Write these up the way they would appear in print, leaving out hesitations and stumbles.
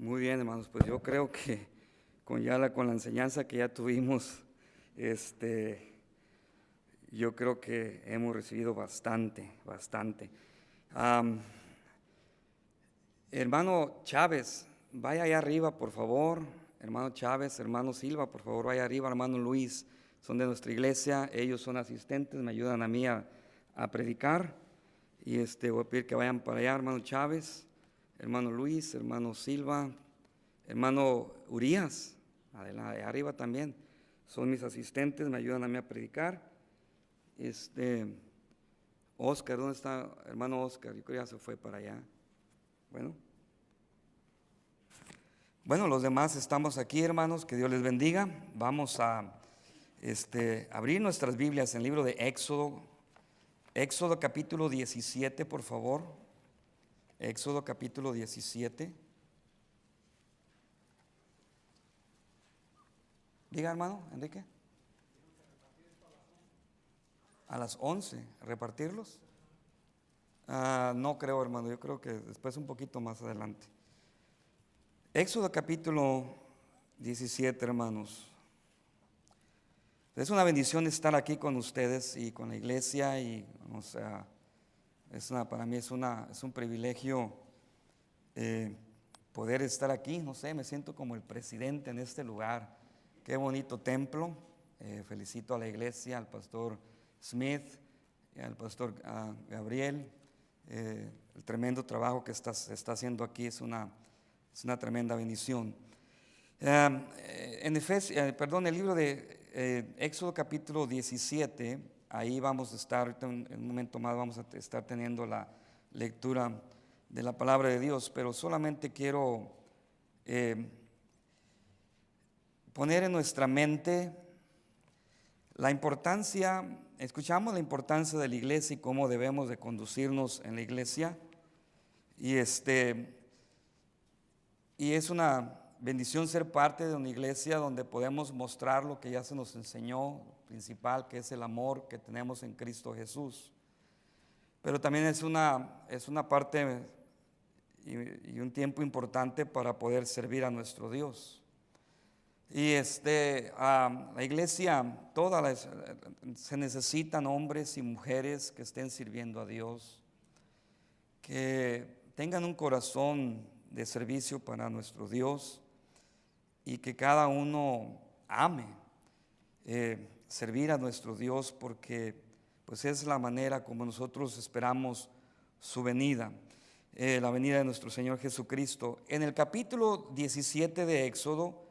Muy bien, hermanos, pues yo creo que con la enseñanza que ya tuvimos, yo creo que hemos recibido bastante. Am, Hermano Chávez, vaya allá arriba, por favor. Hermano Chávez, hermano Silva, por favor, vaya arriba. Hermano Luis, son de nuestra iglesia, ellos son asistentes, me ayudan a mí a predicar. Y voy a pedir que vayan para allá, hermano Chávez, hermano Luis, hermano Silva, hermano Urias, adelante, arriba también. Son mis asistentes, me ayudan a mí a predicar. Oscar, ¿dónde está hermano Oscar? Yo creo que ya se fue para allá. Bueno, los demás estamos aquí, hermanos, que Dios les bendiga. Vamos a abrir nuestras Biblias en el libro de Éxodo capítulo 17, por favor. Éxodo capítulo 17. Diga, hermano Enrique. A las 11, ¿repartirlos? No creo, hermano, yo creo que después un poquito más adelante. Éxodo capítulo 17, hermanos. Es una bendición estar aquí con ustedes y con la iglesia y, para mí es un privilegio poder estar aquí. No sé, me siento como el presidente en este lugar. Qué bonito templo. Felicito a la iglesia, al pastor Smith, al pastor Gabriel. El tremendo trabajo que se está haciendo aquí es una tremenda bendición. En el libro de Éxodo capítulo 17, ahí vamos a estar, en un momento más vamos a estar teniendo la lectura de la palabra de Dios, pero solamente quiero poner en nuestra mente la importancia, escuchamos la importancia de la iglesia y cómo debemos de conducirnos en la iglesia, y es una bendición ser parte de una iglesia donde podemos mostrar lo que ya se nos enseñó, principal, que es el amor que tenemos en Cristo Jesús. Pero también es una parte y un tiempo importante para poder servir a nuestro Dios. Y la iglesia, se necesitan hombres y mujeres que estén sirviendo a Dios, que tengan un corazón de servicio para nuestro Dios y que cada uno ame servir a nuestro Dios, porque pues es la manera como nosotros esperamos su venida, la venida de nuestro Señor Jesucristo. En el capítulo 17 de Éxodo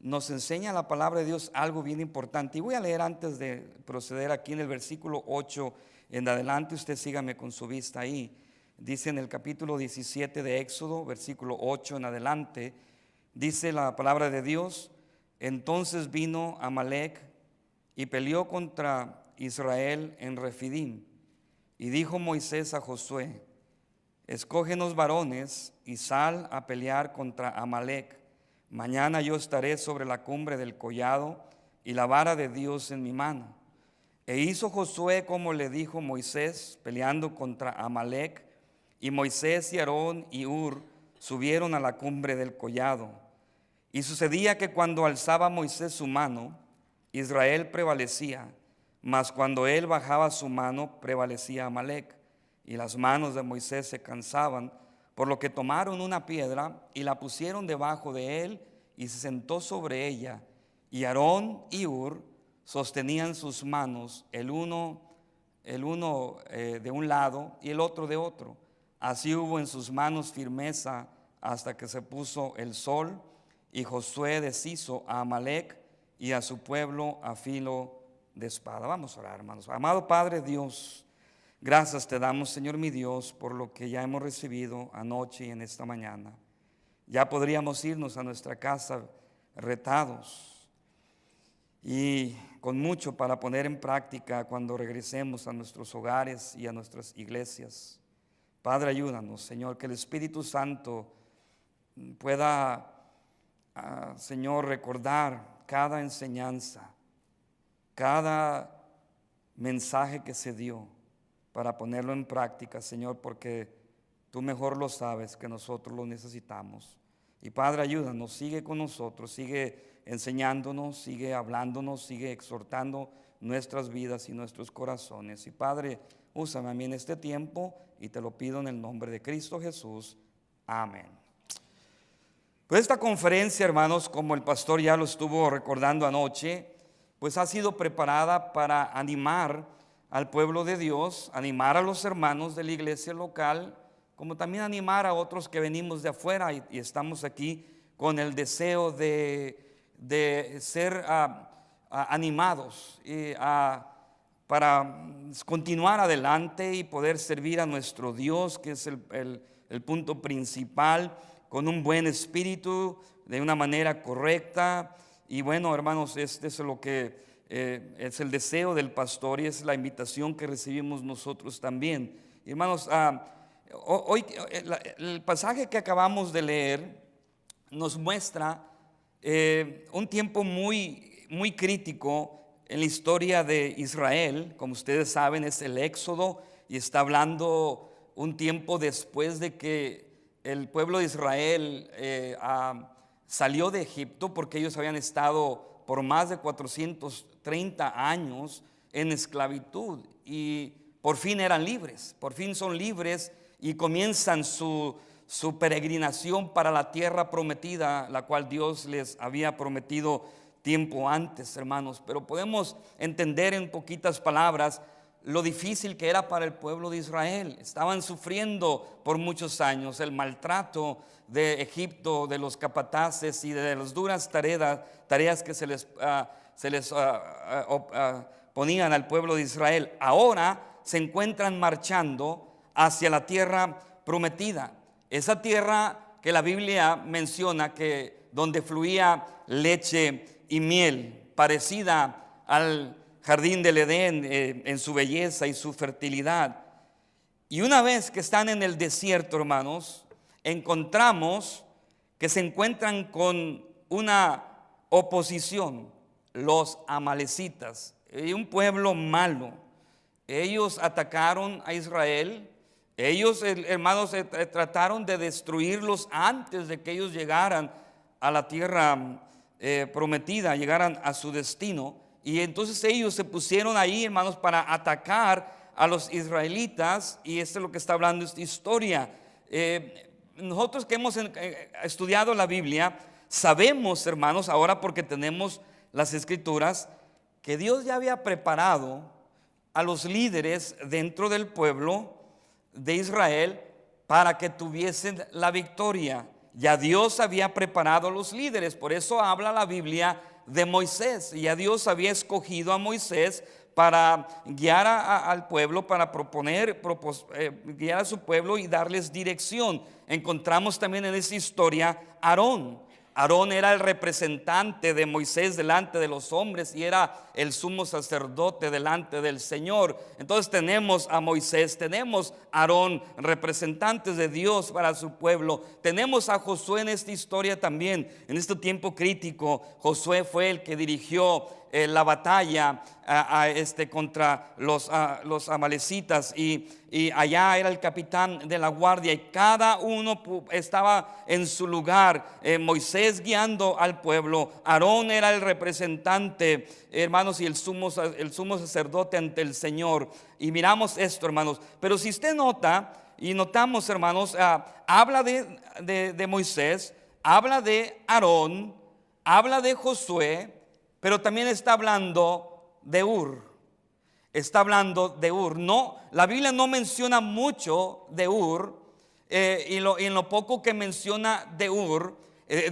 nos enseña la palabra de Dios algo bien importante, y voy a leer antes de proceder aquí en el versículo 8 en adelante. Usted sígame con su vista ahí. Dice en el capítulo 17 de Éxodo, versículo 8 en adelante, dice la palabra de Dios: entonces vino Amalec y peleó contra Israel en Refidim, y dijo Moisés a Josué: escógenos varones y sal a pelear contra Amalec. Mañana yo estaré sobre la cumbre del collado y la vara de Dios en mi mano. E hizo Josué como le dijo Moisés, peleando contra Amalec. Y Moisés y Aarón y Hur subieron a la cumbre del collado. Y sucedía que cuando alzaba Moisés su mano, Israel prevalecía, mas cuando él bajaba su mano, prevalecía Amalec. Y las manos de Moisés se cansaban, por lo que tomaron una piedra y la pusieron debajo de él, y se sentó sobre ella. Y Aarón y Hur sostenían sus manos, el uno de un lado y el otro de otro. Así hubo en sus manos firmeza hasta que se puso el sol, y Josué deshizo a Amalec y a su pueblo a filo de espada. Vamos a orar, hermanos. Amado Padre Dios, gracias te damos, Señor mi Dios, por lo que ya hemos recibido anoche y en esta mañana. Ya podríamos irnos a nuestra casa retados y con mucho para poner en práctica cuando regresemos a nuestros hogares y a nuestras iglesias. Padre, ayúdanos, Señor, que el Espíritu Santo pueda, Señor, recordar cada enseñanza, cada mensaje que se dio, para ponerlo en práctica, Señor, porque tú mejor lo sabes que nosotros lo necesitamos. Y Padre, ayúdanos, sigue con nosotros, sigue enseñándonos, sigue hablándonos, sigue exhortando nuestras vidas y nuestros corazones. Y Padre, úsame a mí en este tiempo y te lo pido en el nombre de Cristo Jesús. Amén. Pues esta conferencia, hermanos, como el pastor ya lo estuvo recordando anoche, pues ha sido preparada para animar al pueblo de Dios, animar a los hermanos de la iglesia local, como también animar a otros que venimos de afuera y estamos aquí con el deseo de ser animados para continuar adelante y poder servir a nuestro Dios, que es el punto principal, con un buen espíritu, de una manera correcta. Y bueno, hermanos, este es lo que es el deseo del pastor y es la invitación que recibimos nosotros también. Y hermanos, hoy el pasaje que acabamos de leer nos muestra un tiempo muy crítico en la historia de Israel. Como ustedes saben, es el Éxodo y está hablando un tiempo después de que el pueblo de Israel salió de Egipto, porque ellos habían estado por más de 430 años en esclavitud y por fin eran libres, por fin son libres y comienzan su peregrinación para la tierra prometida, la cual Dios les había prometido tiempo antes, hermanos. Pero podemos entender en poquitas palabras lo difícil que era para el pueblo de Israel. Estaban sufriendo por muchos años el maltrato de Egipto, de los capataces y de las duras tareas que se les ponían al pueblo de Israel. Ahora se encuentran marchando hacia la tierra prometida, esa tierra que la Biblia menciona que donde fluía leche y miel, parecida al jardín del Edén en su belleza y su fertilidad. Y una vez que están en el desierto, hermanos, encontramos que se encuentran con una oposición, los amalecitas, un pueblo malo. Ellos atacaron a Israel. Ellos, hermanos, trataron de destruirlos antes de que ellos llegaran a la tierra prometida, llegaran a su destino. Y entonces ellos se pusieron ahí, hermanos, para atacar a los israelitas. Y esto es lo que está hablando esta historia. Nosotros que hemos estudiado la Biblia, sabemos, hermanos, ahora porque tenemos las escrituras, que Dios ya había preparado a los líderes dentro del pueblo de Israel para que tuviesen la victoria. Ya Dios había preparado a los líderes. Por eso habla la Biblia de Moisés. Ya Dios había escogido a Moisés para guiar al pueblo, para guiar a su pueblo y darles dirección. Encontramos también en esa historia a Aarón. Aarón era el representante de Moisés delante de los hombres y era el sumo sacerdote delante del Señor. Entonces tenemos a Moisés, tenemos a Aarón, representantes de Dios para su pueblo. Tenemos a Josué en esta historia también. En este tiempo crítico, Josué fue el que dirigió la batalla contra los amalecitas y allá era el capitán de la guardia y cada uno estaba en su lugar. Moisés guiando al pueblo, Aarón era el representante, hermanos, y el sumo sacerdote ante el Señor. Y miramos esto, hermanos. Pero si usted nota y notamos, hermanos, habla de Moisés, habla de Aarón, habla de Josué, pero también está hablando de Ur. Está hablando de Ur. No, la Biblia no menciona mucho de Ur. Y en lo poco que menciona de Ur,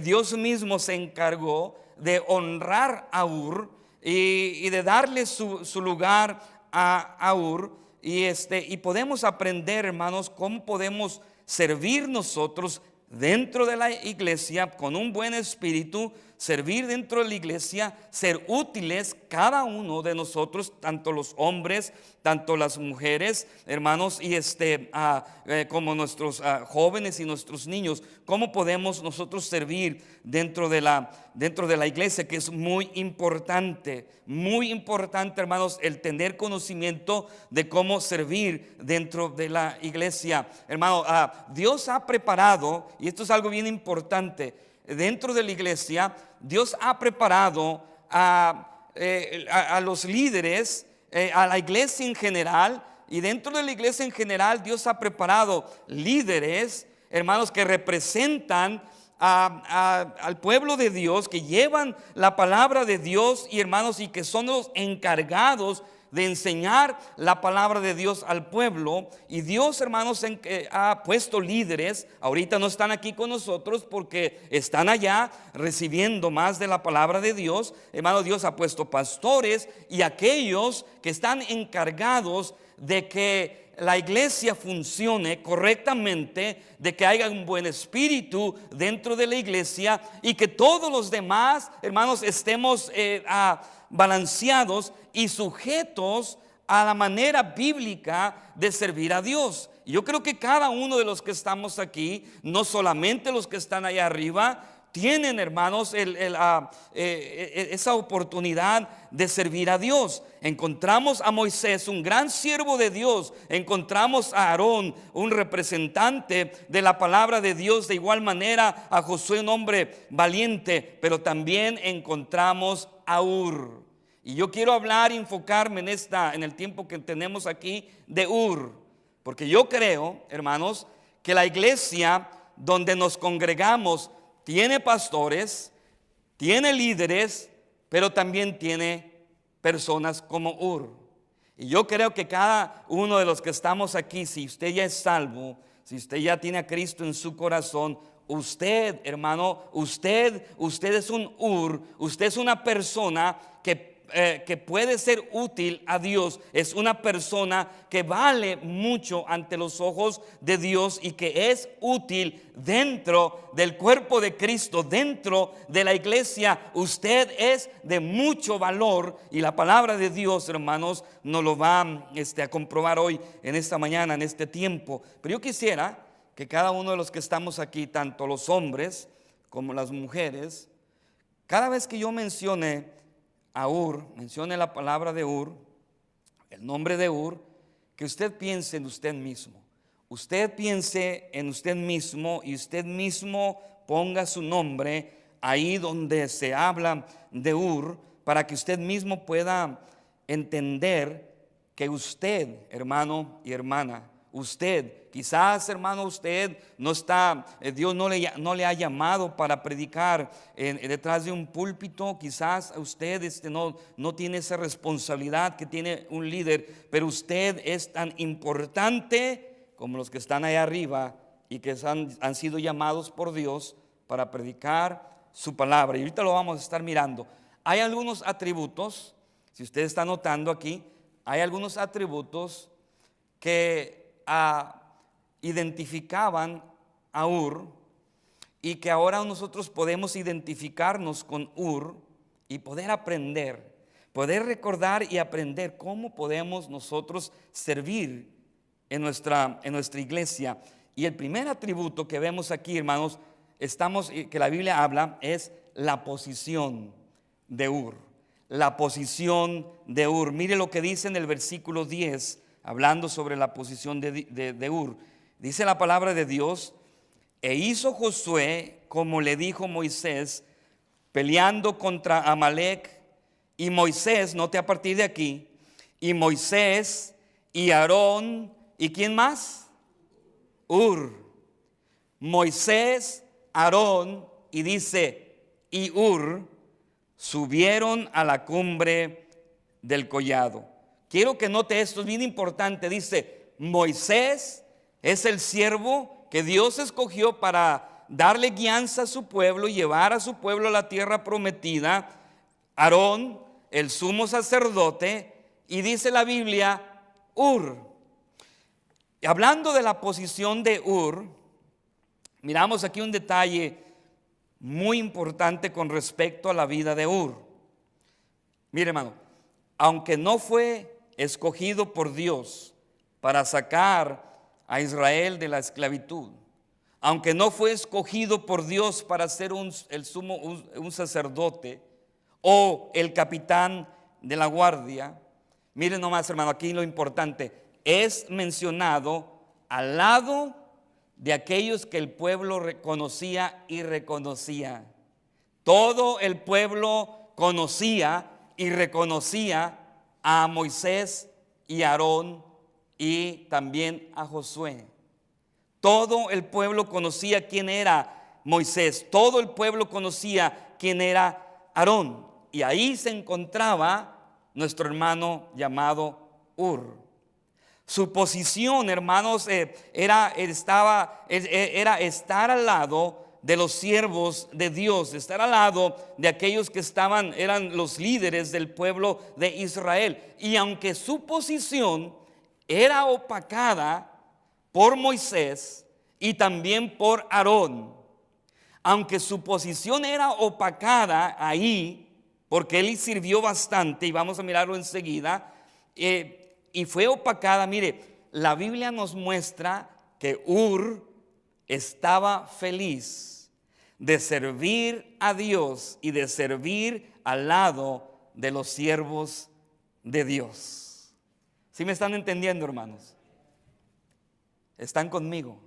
Dios mismo se encargó de honrar a Ur y de darle su lugar a Ur. Y podemos aprender, hermanos, cómo podemos servir nosotros dentro de la iglesia con un buen espíritu, servir dentro de la iglesia, ser útiles cada uno de nosotros, tanto los hombres, tanto las mujeres, hermanos, y como nuestros jóvenes y nuestros niños. ¿Cómo podemos nosotros servir dentro de la iglesia? Que es muy importante, hermanos, el tener conocimiento de cómo servir dentro de la iglesia. Hermano, Dios ha preparado, y esto es algo bien importante, dentro de la iglesia, Dios ha preparado a los líderes, a la iglesia en general, y dentro de la iglesia en general Dios ha preparado líderes, hermanos, que representan al pueblo de Dios, que llevan la palabra de Dios, y hermanos, y que son los encargados de enseñar la palabra de Dios al pueblo. Y Dios, hermanos, ha puesto líderes. Ahorita no están aquí con nosotros porque están allá recibiendo más de la palabra de Dios. Hermanos, Dios ha puesto pastores y aquellos que están encargados de que la iglesia funcione correctamente, de que haya un buen espíritu dentro de la iglesia, y que todos los demás, hermanos, estemos balanceados y sujetos a la manera bíblica de servir a Dios. Yo creo que cada uno de los que estamos aquí, no solamente los que están allá arriba, tienen, hermanos, esa oportunidad de servir a Dios. Encontramos a Moisés, un gran siervo de Dios. Encontramos a Aarón, un representante de la palabra de Dios. De igual manera a Josué, un hombre valiente. Pero también encontramos a Ur. Y yo quiero hablar y enfocarme en el tiempo que tenemos aquí de Ur. Porque yo creo, hermanos, que la iglesia donde nos congregamos tiene pastores, tiene líderes, pero también tiene personas como Ur. Y yo creo que cada uno de los que estamos aquí, si usted ya es salvo, si usted ya tiene a Cristo en su corazón, usted, hermano, usted es un Ur, usted es una persona que puede ser útil a Dios. Es una persona que vale mucho ante los ojos de Dios y que es útil dentro del cuerpo de Cristo, dentro de la iglesia. Usted es de mucho valor, y la palabra de Dios, hermanos, nos lo va a comprobar hoy, en esta mañana, en este tiempo. Pero yo quisiera que cada uno de los que estamos aquí, tanto los hombres como las mujeres, cada vez que yo mencione a Ur, mencione la palabra de Ur, el nombre de Ur, que usted piense en usted mismo. Usted piense en usted mismo y usted mismo ponga su nombre ahí donde se habla de Ur, para que usted mismo pueda entender que usted, hermano y hermana, usted, quizás, hermano, usted no está, Dios no le ha llamado para predicar detrás de un púlpito. Quizás usted no tiene esa responsabilidad que tiene un líder, pero usted es tan importante como los que están ahí arriba y que han sido llamados por Dios para predicar su palabra. Y ahorita lo vamos a estar mirando. Hay algunos atributos, si usted está notando aquí, hay algunos atributos que identificaban a Ur, y que ahora nosotros podemos identificarnos con Ur y poder aprender, poder recordar y aprender cómo podemos nosotros servir en nuestra iglesia. Y el primer atributo que vemos aquí, hermanos, que la Biblia habla, es la posición de Ur. La posición de Ur. Mire lo que dice en el versículo 10, hablando sobre la posición de Ur. Dice la palabra de Dios: e hizo Josué como le dijo Moisés, peleando contra Amalec. Y Moisés, note a partir de aquí, y Moisés y Aarón, ¿y quién más? Ur. Moisés, Aarón, y dice, y Ur subieron a la cumbre del collado. Quiero que note esto, es bien importante. Dice, Moisés es el siervo que Dios escogió para darle guianza a su pueblo y llevar a su pueblo a la tierra prometida. Aarón, el sumo sacerdote, y dice la Biblia, Ur. Y hablando de la posición de Ur, miramos aquí un detalle muy importante con respecto a la vida de Ur. Mire, hermano, aunque no fue escogido por Dios para sacar a Israel de la esclavitud, aunque no fue escogido por Dios para ser un sacerdote o el capitán de la guardia, miren nomás, hermano, aquí lo importante, es mencionado al lado de aquellos que el pueblo reconocía y reconocía. Todo el pueblo conocía y reconocía a Moisés y a Aarón y también a Josué. Todo el pueblo conocía quién era Moisés, todo el pueblo conocía quién era Aarón. Y ahí se encontraba nuestro hermano llamado Ur. Su posición, hermanos, era estar al lado de los siervos de Dios, estar al lado de aquellos que eran los líderes del pueblo de Israel. Y aunque su posición era opacada por Moisés y también por Aarón, aunque su posición era opacada ahí, porque él sirvió bastante, y vamos a mirarlo enseguida, y fue opacada. Mire, la Biblia nos muestra que Ur estaba feliz de servir a Dios y de servir al lado de los siervos de Dios. ¿Sí me están entendiendo, hermanos? ¿Están conmigo?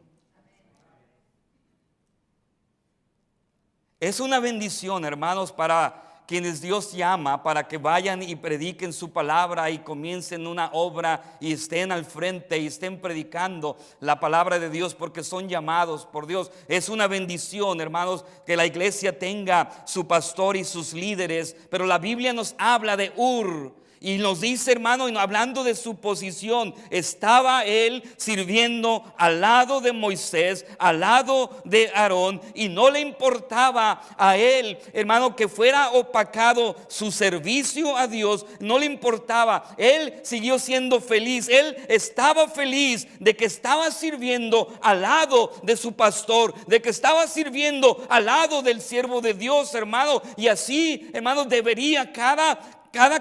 Es una bendición, hermanos, para quienes Dios llama para que vayan y prediquen su palabra y comiencen una obra y estén al frente y estén predicando la palabra de Dios, porque son llamados por Dios. Es una bendición, hermanos, que la iglesia tenga su pastor y sus líderes. Pero la Biblia nos habla de Ur y nos dice, hermano, hablando de su posición, estaba él sirviendo al lado de Moisés, al lado de Aarón, y no le importaba a él, hermano, que fuera opacado su servicio a Dios. No le importaba, él siguió siendo feliz. Él estaba feliz de que estaba sirviendo al lado de su pastor, de que estaba sirviendo al lado del siervo de Dios, hermano. Y así, hermano, debería cada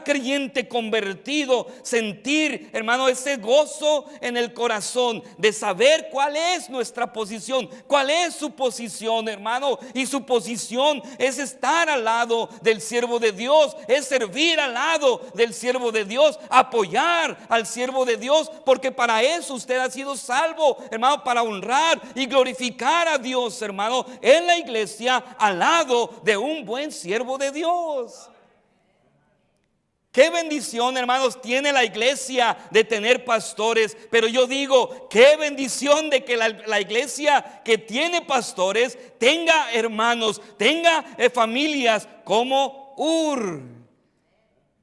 creyente convertido sentir, hermano, ese gozo en el corazón de saber cuál es nuestra posición, cuál es su posición, hermano. Y su posición es estar al lado del siervo de Dios, es servir al lado del siervo de Dios, apoyar al siervo de Dios, porque para eso usted ha sido salvo, hermano, para honrar y glorificar a Dios, hermano, en la iglesia, al lado de un buen siervo de Dios. Qué bendición, hermanos, tiene la iglesia de tener pastores. Pero yo digo, qué bendición de que la iglesia que tiene pastores tenga hermanos, tenga familias como Ur,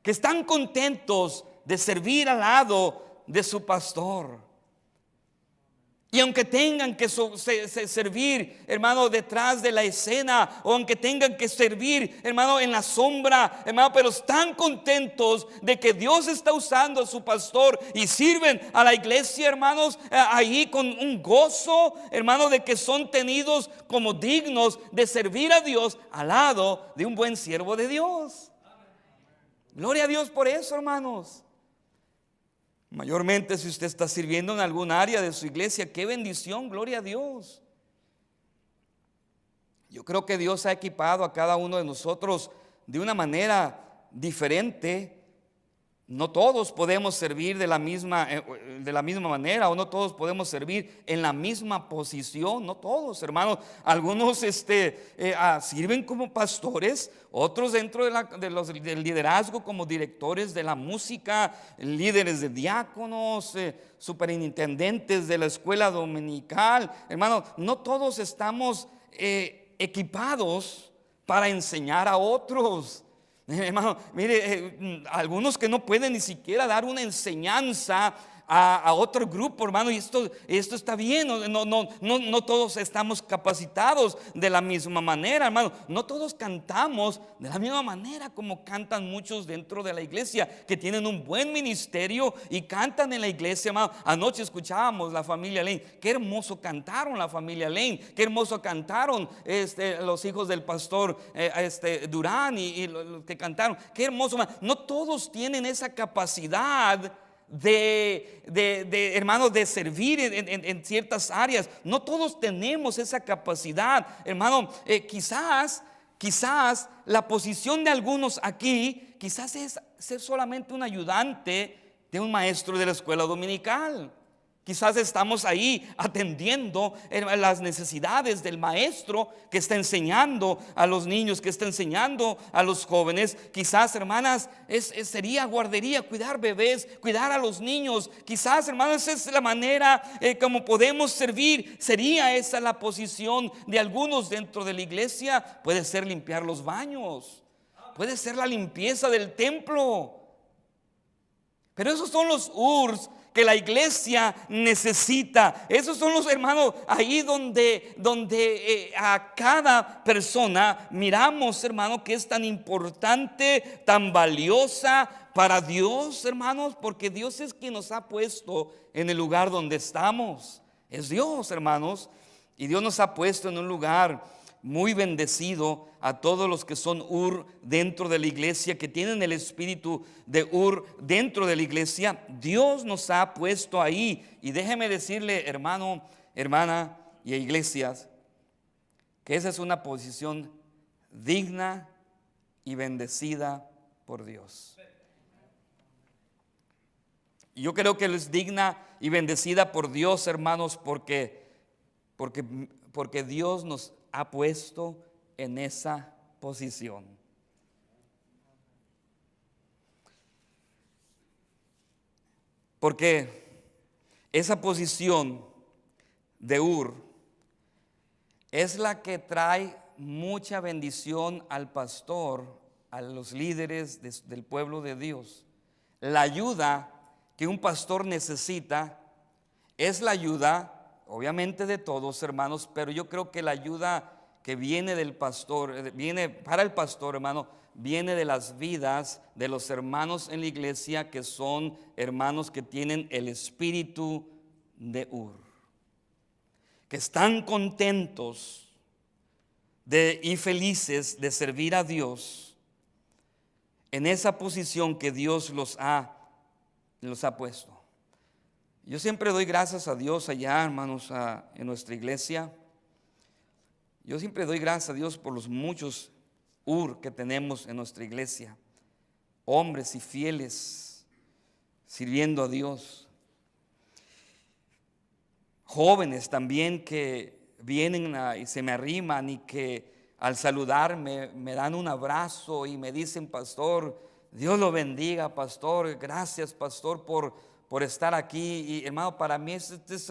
que están contentos de servir al lado de su pastor. Y aunque tengan que servir, hermano, detrás de la escena, o aunque tengan que servir, hermano, en la sombra, hermano, pero están contentos de que Dios está usando a su pastor y sirven a la iglesia, hermanos, ahí con un gozo, hermano, de que son tenidos como dignos de servir a Dios al lado de un buen siervo de Dios. Gloria a Dios por eso, hermanos. Mayormente si usted está sirviendo en algún área de su iglesia, qué bendición, gloria a Dios. Yo creo que Dios ha equipado a cada uno de nosotros de una manera diferente. No todos podemos servir de la misma manera, o no todos podemos servir en la misma posición. No todos, hermanos. Algunos sirven como pastores, otros dentro del liderazgo como directores de la música, líderes de diáconos, superintendentes de la escuela dominical. Hermanos, no todos estamos equipados para enseñar a otros. Hermano, mire, algunos que no pueden ni siquiera dar una enseñanza a otro grupo, hermano, y esto está bien. No todos estamos capacitados de la misma manera, hermano. No todos cantamos de la misma manera como cantan muchos dentro de la iglesia, que tienen un buen ministerio y cantan en la iglesia, hermano. Anoche escuchábamos la familia Lane. Qué hermoso cantaron la familia Lane. Qué hermoso cantaron los hijos del pastor Durán y los que cantaron. Qué hermoso, hermano. No todos tienen esa capacidad hermanos, de servir en ciertas áreas. No todos tenemos esa capacidad, hermano. Quizás la posición de algunos aquí, quizás es ser solamente un ayudante de un maestro de la escuela dominical. Quizás estamos ahí atendiendo las necesidades del maestro que está enseñando a los niños, que está enseñando a los jóvenes. Quizás, hermanas, sería guardería, cuidar bebés, cuidar a los niños. Quizás, hermanas, esa es la manera como podemos servir. Sería esa la posición de algunos dentro de la iglesia. Puede ser limpiar los baños, puede ser la limpieza del templo. Pero esos son los urs que la iglesia necesita. Esos son los hermanos ahí donde a cada persona miramos, hermano, que es tan importante, tan valiosa para Dios, hermanos, porque Dios es quien nos ha puesto en el lugar donde estamos. Es Dios, hermanos, y Dios nos ha puesto en un lugar muy bendecido a todos los que son Ur dentro de la iglesia, que tienen el espíritu de Ur dentro de la iglesia. Dios nos ha puesto ahí. Y déjeme decirle, hermano, hermana y iglesias, que esa es una posición digna y bendecida por Dios. Y yo creo que es digna y bendecida por Dios, hermanos, porque Dios nos ha puesto en esa posición. Porque esa posición de Ur es la que trae mucha bendición al pastor, a los líderes del pueblo de Dios. La ayuda que un pastor necesita es la ayuda, obviamente, de todos, hermanos, pero yo creo que la ayuda que viene del pastor, viene para el pastor, hermano, viene de las vidas de los hermanos en la iglesia, que son hermanos que tienen el espíritu de Ur, que están contentos y felices de servir a Dios en esa posición que Dios los ha puesto. Yo siempre doy gracias a Dios allá, hermanos, en nuestra iglesia. Yo siempre doy gracias a Dios por los muchos Ur que tenemos en nuestra iglesia, hombres y fieles sirviendo a Dios, jóvenes también que vienen y se me arriman y que al saludarme me dan un abrazo y me dicen: pastor, Dios lo bendiga, pastor, gracias, pastor, por estar aquí. Y hermano, para mí es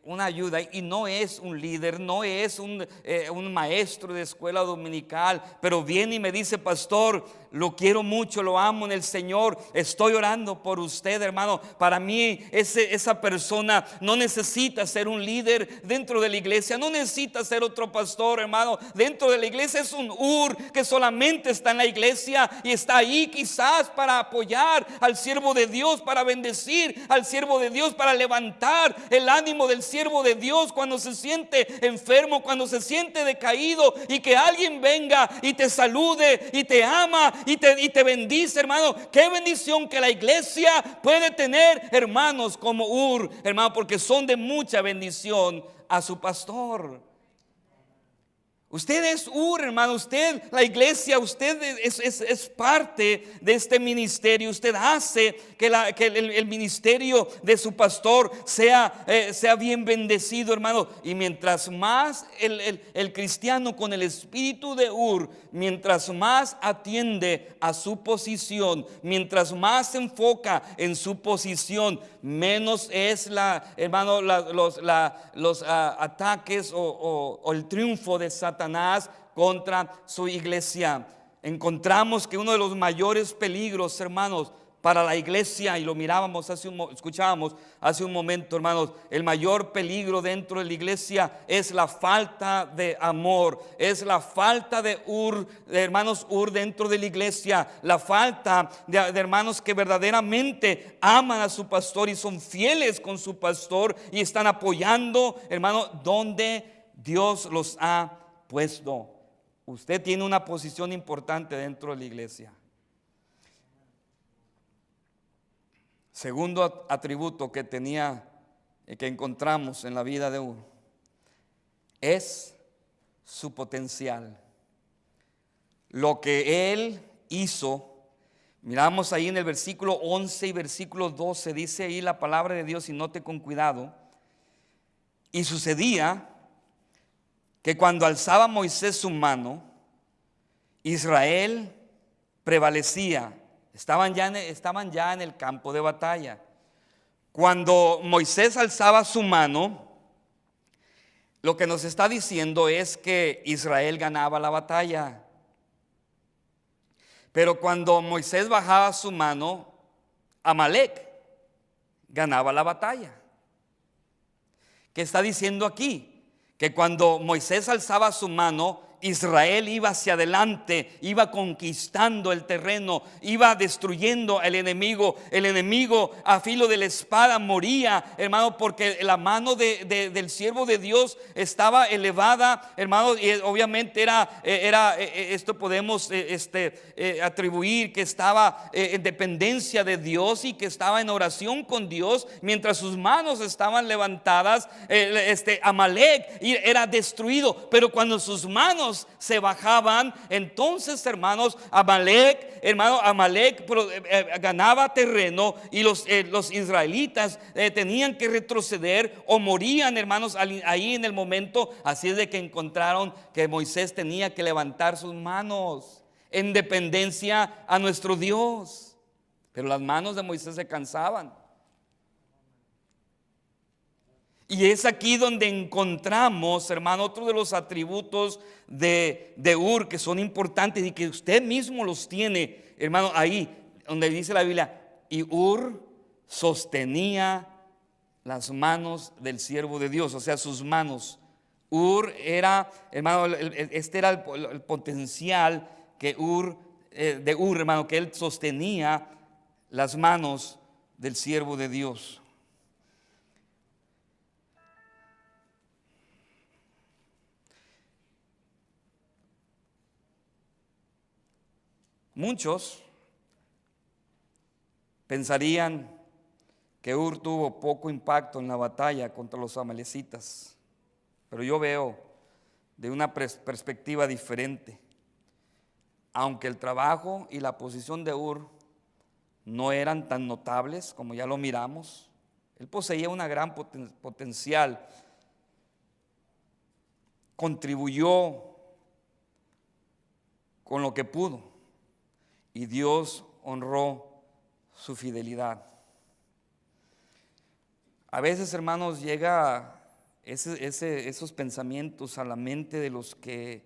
una ayuda, y no es un líder, no es un maestro de escuela dominical, pero viene y me dice: pastor, lo quiero mucho, lo amo en el Señor, estoy orando por usted, hermano. Para mí esa persona no necesita ser un líder dentro de la iglesia, no necesita ser otro pastor, hermano, dentro de la iglesia. Es un Ur que solamente está en la iglesia y está ahí quizás para apoyar al siervo de Dios, para bendecir al siervo de Dios, para levantar el ánimo del siervo de Dios cuando se siente enfermo, cuando se siente decaído, y que alguien venga y te salude y te ama y te bendice, hermano. Qué bendición que la iglesia puede tener hermanos como Ur, hermano, porque son de mucha bendición a su pastor. Usted es Ur, hermano. Usted, la iglesia, usted es parte de este ministerio. Usted hace que el ministerio de su pastor sea bien bendecido, hermano. Y mientras más el cristiano con el espíritu de Ur, mientras más atiende a su posición, mientras más se enfoca en su posición, menos es los ataques o el triunfo de Satanás contra su iglesia. Encontramos que uno de los mayores peligros, hermanos, para la iglesia, y lo mirábamos escuchábamos hace un momento, hermanos, el mayor peligro dentro de la iglesia es la falta de amor, es la falta de hermanos dentro de la iglesia, la falta de hermanos que verdaderamente aman a su pastor y son fieles con su pastor y están apoyando, hermano, donde Dios los ha puesto. Usted tiene una posición importante dentro de la iglesia. Segundo atributo que encontramos en la vida de Ur es su potencial. Lo que él hizo, miramos ahí en el versículo 11 y versículo 12, dice ahí la palabra de Dios, y note con cuidado. Y sucedía que cuando alzaba Moisés su mano, Israel prevalecía. Estaban ya en el campo de batalla. Cuando Moisés alzaba su mano, lo que nos está diciendo es que Israel ganaba la batalla. Pero cuando Moisés bajaba su mano, Amalek ganaba la batalla. ¿Qué está diciendo aquí? Que cuando Moisés alzaba su mano, Israel iba hacia adelante, iba conquistando el terreno, iba destruyendo al enemigo. El enemigo a filo de la espada moría, hermano, porque la mano del siervo de Dios estaba elevada, hermano, y obviamente esto podemos atribuir que estaba en dependencia de Dios y que estaba en oración con Dios. Mientras sus manos estaban levantadas, Amalek era destruido. Pero cuando sus manos se bajaban, entonces, hermanos, Amalek ganaba terreno, y los israelitas tenían que retroceder o morían, hermanos, ahí en el momento. Así es de que encontraron que Moisés tenía que levantar sus manos en dependencia a nuestro Dios. Pero las manos de Moisés se cansaban. Y es aquí donde encontramos, hermano, otro de los atributos de Ur que son importantes y que usted mismo los tiene, hermano, ahí donde dice la Biblia: y Ur sostenía las manos del siervo de Dios, o sea, sus manos. Ur era, hermano, este era el potencial que de Ur, hermano, que él sostenía las manos del siervo de Dios. Muchos pensarían que Ur tuvo poco impacto en la batalla contra los amalecitas, pero yo veo de una perspectiva diferente. Aunque el trabajo y la posición de Ur no eran tan notables como ya lo miramos, él poseía una gran potencial, contribuyó con lo que pudo, y Dios honró su fidelidad. A veces, hermanos, llega esos pensamientos a la mente de los que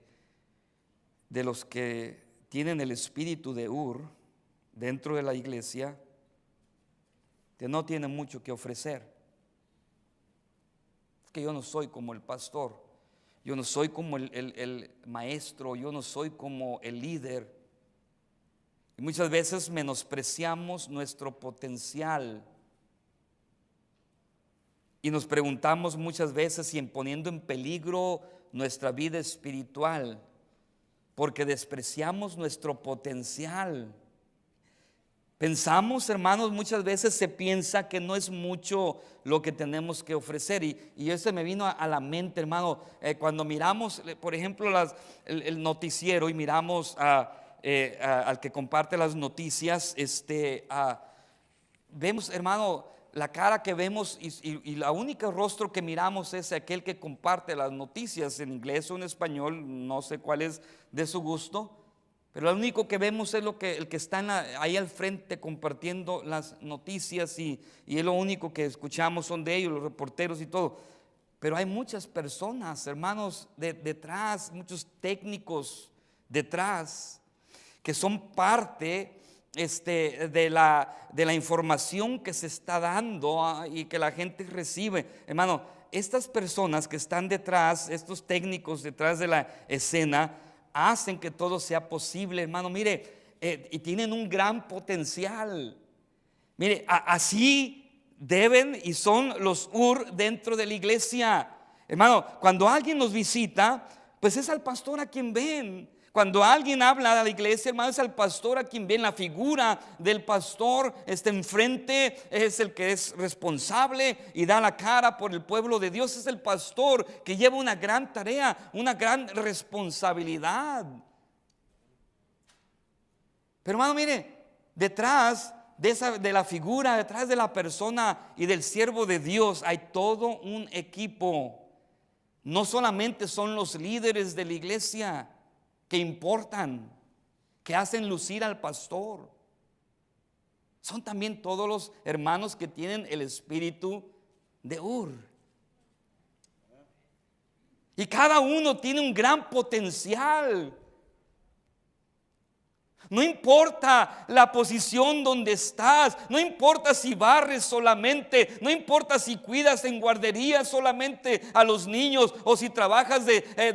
tienen el espíritu de Ur dentro de la iglesia, que no tienen mucho que ofrecer. Es que yo no soy como el pastor, yo no soy como el maestro, yo no soy como el líder. Y muchas veces menospreciamos nuestro potencial. Y nos preguntamos muchas veces si poniendo en peligro nuestra vida espiritual, porque despreciamos nuestro potencial. Pensamos, hermanos, muchas veces se piensa que no es mucho lo que tenemos que ofrecer. Y eso me vino a la mente, hermano, cuando miramos, por ejemplo, el noticiero y miramos al que comparte las noticias, vemos, hermano, la cara que vemos y la única rostro que miramos es aquel que comparte las noticias en inglés o en español, no sé cuál es de su gusto, pero lo único que vemos es el que está ahí al frente compartiendo las noticias, y es lo único que escuchamos son de ellos, los reporteros y todo. Pero hay muchas personas, hermanos, detrás, muchos técnicos detrás, que son parte de la información que se está dando y que la gente recibe. Hermano, estas personas que están detrás, estos técnicos detrás de la escena, hacen que todo sea posible, hermano. Mire, y tienen un gran potencial. Mire, así deben y son los dentro de la iglesia. Hermano, cuando alguien nos visita, pues es al pastor a quien ven. Cuando alguien habla a la iglesia, hermano, es al pastor a quien ven. La figura del pastor está enfrente, es el que es responsable y da la cara por el pueblo de Dios. Es el pastor que lleva una gran tarea, una gran responsabilidad. Pero hermano, mire, detrás de la figura, detrás de la persona y del siervo de Dios hay todo un equipo. No solamente son los líderes de la iglesia que importan, que hacen lucir al pastor. Son también todos los hermanos que tienen el espíritu de Y cada uno tiene un gran potencial. No importa la posición donde estás, no importa si barres solamente, no importa si cuidas en guardería solamente a los niños o si trabajas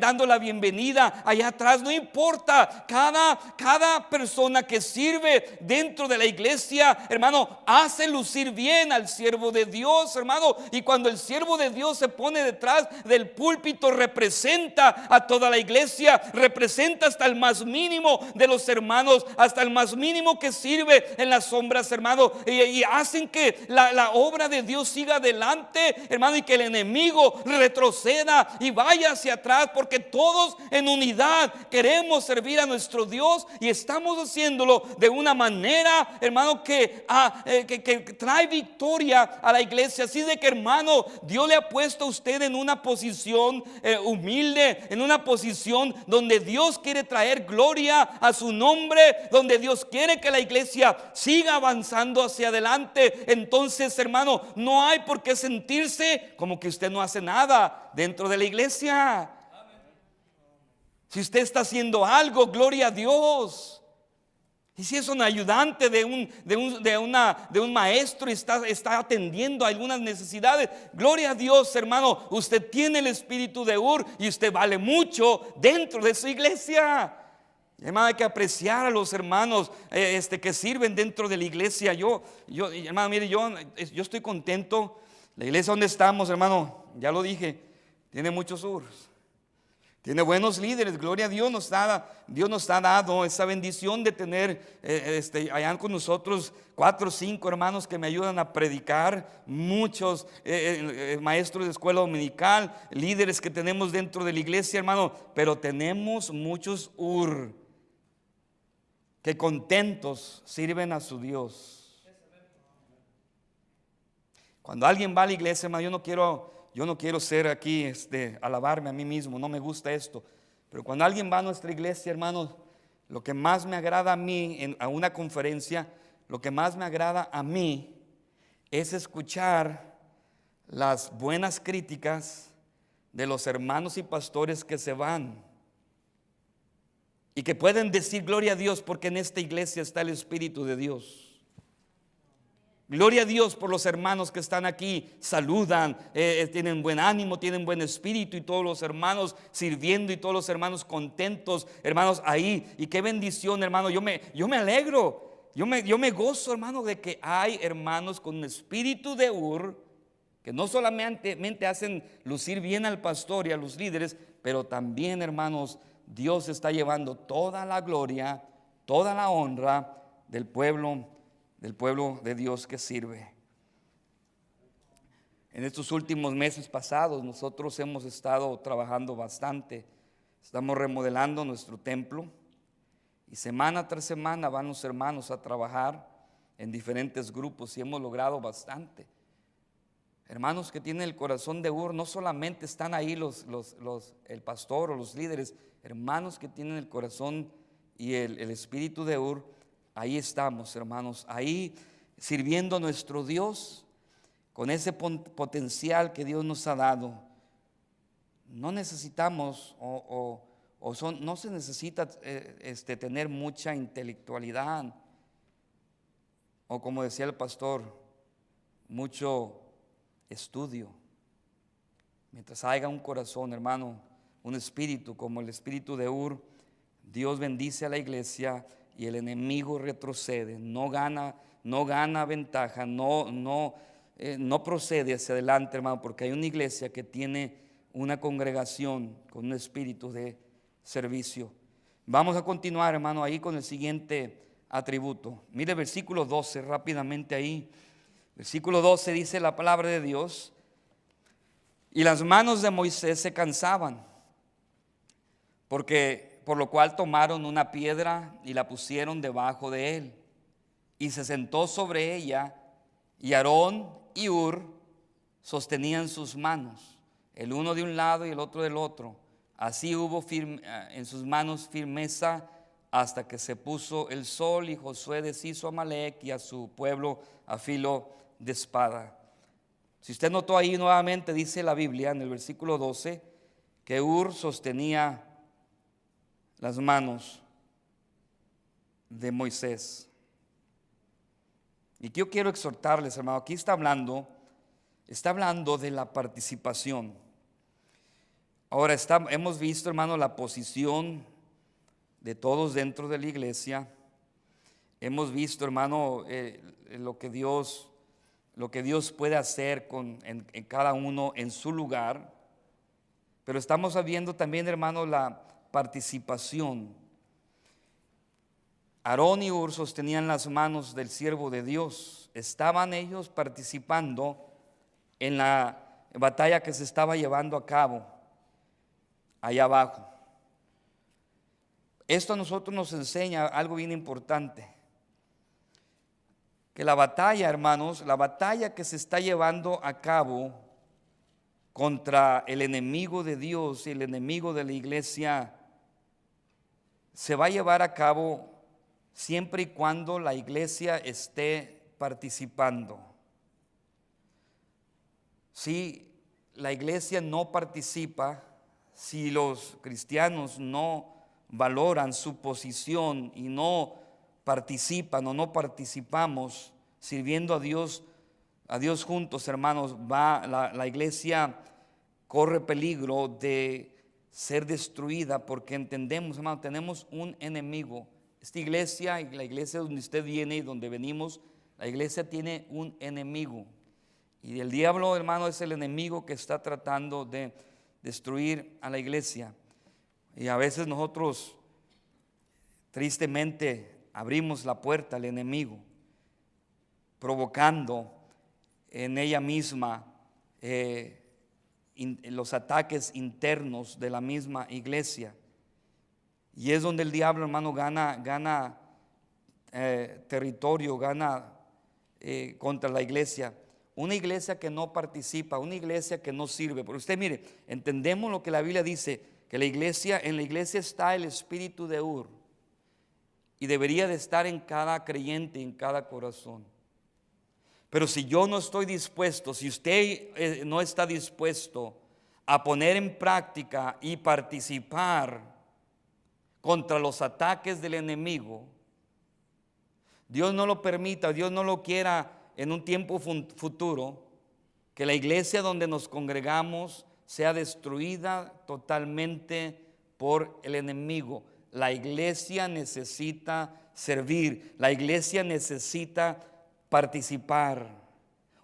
dando la bienvenida allá atrás, no importa. Cada persona que sirve dentro de la iglesia, hermano, hace lucir bien al siervo de Dios, hermano. Y cuando el siervo de Dios se pone detrás del púlpito, representa a toda la iglesia, representa hasta el más mínimo de los hermanos, hasta el más mínimo que sirve en las sombras, hermano, y hacen que la obra de Dios siga adelante, hermano, y que el enemigo retroceda y vaya hacia atrás, porque todos en unidad queremos servir a nuestro Dios y estamos haciéndolo de una manera, hermano, que trae victoria a la iglesia. Así de que, hermano, Dios le ha puesto a usted en una posición humilde, en una posición donde Dios quiere traer gloria a su nombre, donde Dios quiere que la iglesia siga avanzando hacia adelante. Entonces, hermano, no hay por qué sentirse como que usted no hace nada dentro de la iglesia. Si usted está haciendo algo, gloria a Dios. Y si es un ayudante de un maestro y está atendiendo a algunas necesidades, gloria a Dios, hermano. Usted tiene el espíritu de y usted vale mucho dentro de su iglesia. Hermano, hay que apreciar a los hermanos que sirven dentro de la iglesia. Hermano, mire, yo estoy contento. La iglesia donde estamos, hermano, ya lo dije, tiene muchos tiene buenos líderes. Gloria a Dios, Dios nos ha dado esa bendición de tener allá con nosotros 4 o 5 hermanos que me ayudan a predicar, muchos maestros de escuela dominical, líderes que tenemos dentro de la iglesia, hermano. Pero tenemos muchos que contentos sirven a su Dios. Cuando alguien va a la iglesia, hermano, yo no quiero ser aquí, alabarme a mí mismo, no me gusta esto. Pero cuando alguien va a nuestra iglesia, hermanos, lo que más me agrada a mí a una conferencia, lo que más me agrada a mí es escuchar las buenas críticas de los hermanos y pastores que se van y que pueden decir gloria a Dios porque en esta iglesia está el Espíritu de Dios. Gloria a Dios por los hermanos que están aquí, saludan, tienen buen ánimo, tienen buen espíritu, y todos los hermanos sirviendo y todos los hermanos contentos, hermanos ahí. Y qué bendición, hermano. Yo me alegro, yo me gozo, hermano, de que hay hermanos con un espíritu de que no solamente hacen lucir bien al pastor y a los líderes, pero también, hermanos, Dios está llevando toda la gloria, toda la honra del pueblo de Dios que sirve. En estos últimos meses pasados nosotros hemos estado trabajando bastante. Estamos remodelando nuestro templo y semana tras semana van los hermanos a trabajar en diferentes grupos y hemos logrado bastante. Hermanos que tienen el corazón de no solamente están ahí el pastor o los líderes, hermanos que tienen el corazón y el espíritu de ahí estamos, hermanos, ahí sirviendo a nuestro Dios con ese potencial que Dios nos ha dado. No necesitamos no se necesita tener mucha intelectualidad. o como decía el pastor, mucho estudio. Mientras haya un corazón, hermano, un espíritu como el espíritu de Ur, Dios bendice a la iglesia y el enemigo retrocede, no gana ventaja, no procede hacia adelante, hermano, porque hay una iglesia que tiene una congregación con un espíritu de servicio. Vamos a continuar, hermano, ahí con el siguiente atributo. Mire versículo 12, rápidamente ahí. Versículo 12 dice la palabra de Dios: y las manos de Moisés se cansaban, por lo cual tomaron una piedra y la pusieron debajo de él, y se sentó sobre ella, y Aarón y Hur sostenían sus manos, el uno de un lado y el otro del otro. Así hubo en sus manos firmeza hasta que se puso el sol, y Josué deshizo a Amalec y a su pueblo a filo de espada. Si usted notó ahí, nuevamente dice la Biblia en el versículo 12 que Hur sostenía las manos de Moisés. Y yo quiero exhortarles, hermano, aquí está hablando de la participación. Ahora hemos visto, hermano, la posición de todos dentro de la iglesia. Hemos visto, hermano, lo que Dios puede hacer en cada uno en su lugar. Pero estamos viendo también, hermano, la participación. Aarón y Hur sostenían las manos del siervo de Dios. Estaban ellos participando en la batalla que se estaba llevando a cabo allá abajo. Esto a nosotros nos enseña algo bien importante, que la batalla, hermanos, la batalla que se está llevando a cabo contra el enemigo de Dios y el enemigo de la iglesia, se va a llevar a cabo siempre y cuando la iglesia esté participando. Si la iglesia no participa, si los cristianos no valoran su posición y no participan o no participamos sirviendo a Dios juntos, hermanos, la iglesia corre peligro de ser destruida, porque entendemos, hermano, tenemos un enemigo. Esta iglesia y la iglesia donde usted viene y donde venimos, la iglesia tiene un enemigo. Y el diablo, hermano, es el enemigo que está tratando de destruir a la iglesia. Y a veces nosotros tristemente abrimos la puerta al enemigo, provocando en ella misma los ataques internos de la misma iglesia. Y es donde el diablo, hermano, gana territorio, gana contra la iglesia. Una iglesia que no participa, una iglesia que no sirve. Porque usted mire, entendemos lo que la Biblia dice, que en la iglesia está el espíritu de Ur, y debería de estar en cada creyente, en cada corazón. Pero si yo no estoy dispuesto, si usted no está dispuesto a poner en práctica y participar contra los ataques del enemigo, Dios no lo permita, Dios no lo quiera en un tiempo futuro, que la iglesia donde nos congregamos sea destruida totalmente por el enemigo. La iglesia necesita servir, la iglesia necesita participar.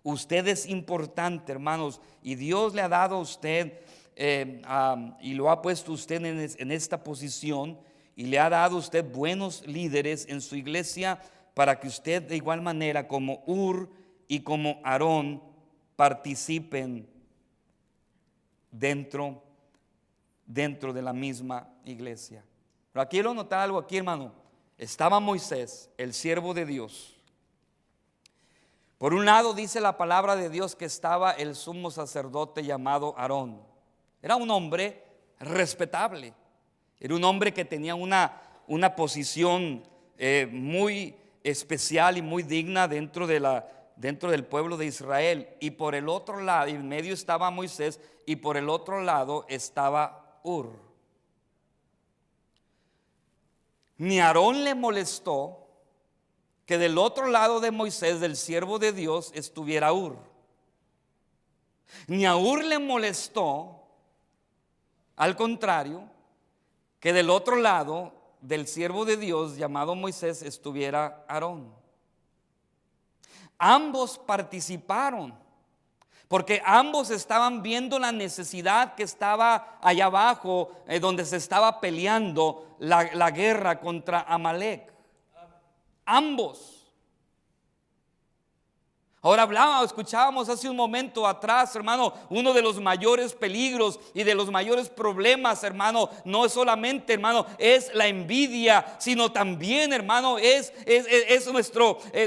Usted es importante, hermanos, y Dios le ha dado a usted y lo ha puesto usted en esta posición, y le ha dado a usted buenos líderes en su iglesia, para que usted de igual manera como Ur y como Aarón participen dentro de la misma iglesia. Pero aquí quiero notar algo aquí, hermano. Estaba Moisés, el siervo de Dios. Por un lado dice la palabra de Dios que estaba el sumo sacerdote llamado Aarón. Era un hombre respetable. Era un hombre que tenía una posición muy especial y muy digna dentro del pueblo de Israel. Y por el otro lado, en medio estaba Moisés, y por el otro lado estaba Ur. Ni Aarón le molestó que del otro lado de Moisés, del siervo de Dios, estuviera Hur. Ni a Hur le molestó, al contrario, que del otro lado del siervo de Dios llamado Moisés estuviera Aarón. Ambos participaron, porque ambos estaban viendo la necesidad que estaba allá abajo, donde se estaba peleando la guerra contra Amalek. Ambos. Ahora escuchábamos hace un momento atrás, hermano, uno de los mayores peligros y de los mayores problemas, hermano, no es solamente, hermano, es la envidia, sino también, hermano, es